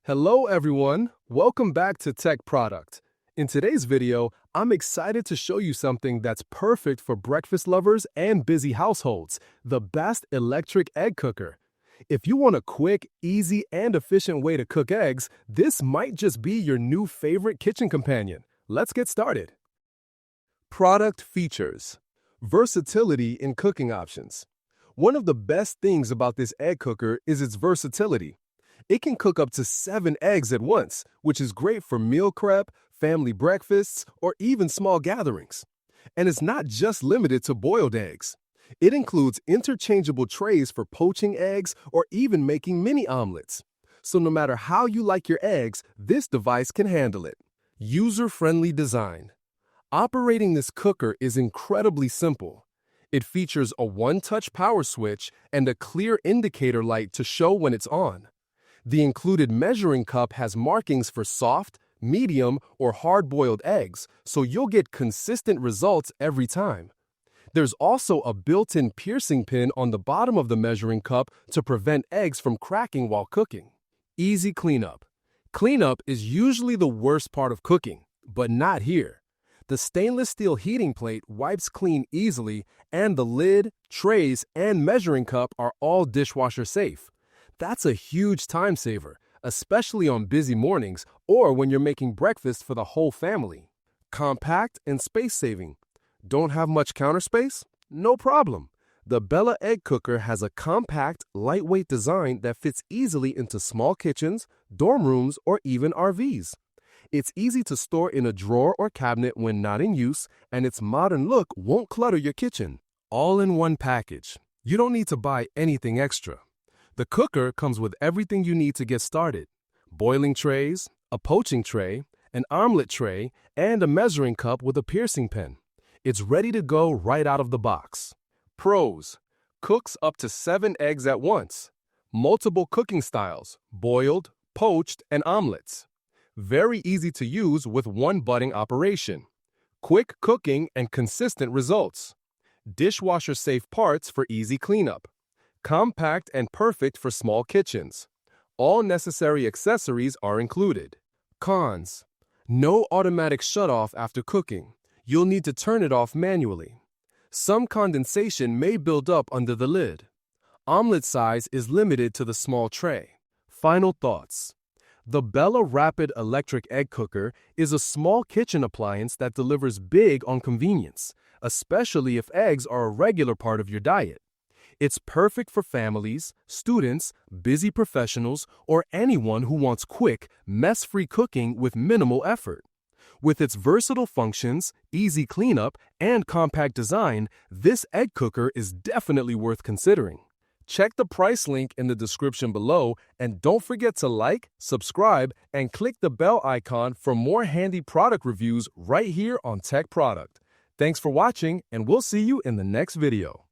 Hello everyone, welcome back to Tech Product. In today's video, I'm excited to show you something that's perfect for breakfast lovers and busy households, the best electric egg cooker. If you want a quick, easy, and efficient way to cook eggs, this might just be your new favorite kitchen companion. Let's get started. Product features. Versatility in cooking options. One of the best things about this egg cooker is its versatility. It can cook up to 7 eggs at once, which is great for meal prep, family breakfasts, or even small gatherings. And it's not just limited to boiled eggs. It includes interchangeable trays for poaching eggs or even making mini omelets. So no matter how you like your eggs, this device can handle it. User-friendly design. Operating this cooker is incredibly simple. It features a one-touch power switch and a clear indicator light to show when it's on. The included measuring cup has markings for soft, medium, or hard-boiled eggs, so you'll get consistent results every time. There's also a built-in piercing pin on the bottom of the measuring cup to prevent eggs from cracking while cooking. Easy cleanup. Cleanup is usually the worst part of cooking, but not here. The stainless steel heating plate wipes clean easily, and the lid, trays, and measuring cup are all dishwasher safe. That's a huge time saver, especially on busy mornings or when you're making breakfast for the whole family. Compact and space-saving. Don't have much counter space? No problem. The Bella Egg Cooker has a compact, lightweight design that fits easily into small kitchens, dorm rooms, or even RVs. It's easy to store in a drawer or cabinet when not in use, and its modern look won't clutter your kitchen. All in one package. You don't need to buy anything extra. The cooker comes with everything you need to get started: boiling trays, a poaching tray, an omelet tray, and a measuring cup with a piercing pin. It's ready to go right out of the box. Pros: cooks up to 7 eggs at once. Multiple cooking styles: boiled, poached, and omelets. Very easy to use with one-button operation. Quick cooking and consistent results. Dishwasher-safe parts for easy cleanup. Compact and perfect for small kitchens. All necessary accessories are included. Cons: no automatic shutoff after cooking. You'll need to turn it off manually. Some condensation may build up under the lid. Omelet size is limited to the small tray. Final thoughts. The Bella Rapid Electric Egg Cooker is a small kitchen appliance that delivers big on convenience, especially if eggs are a regular part of your diet. It's perfect for families, students, busy professionals, or anyone who wants quick, mess-free cooking with minimal effort. With its versatile functions, easy cleanup, and compact design, this egg cooker is definitely worth considering. Check the price link in the description below, and don't forget to like, subscribe, and click the bell icon for more handy product reviews right here on Tech Product. Thanks for watching, and we'll see you in the next video.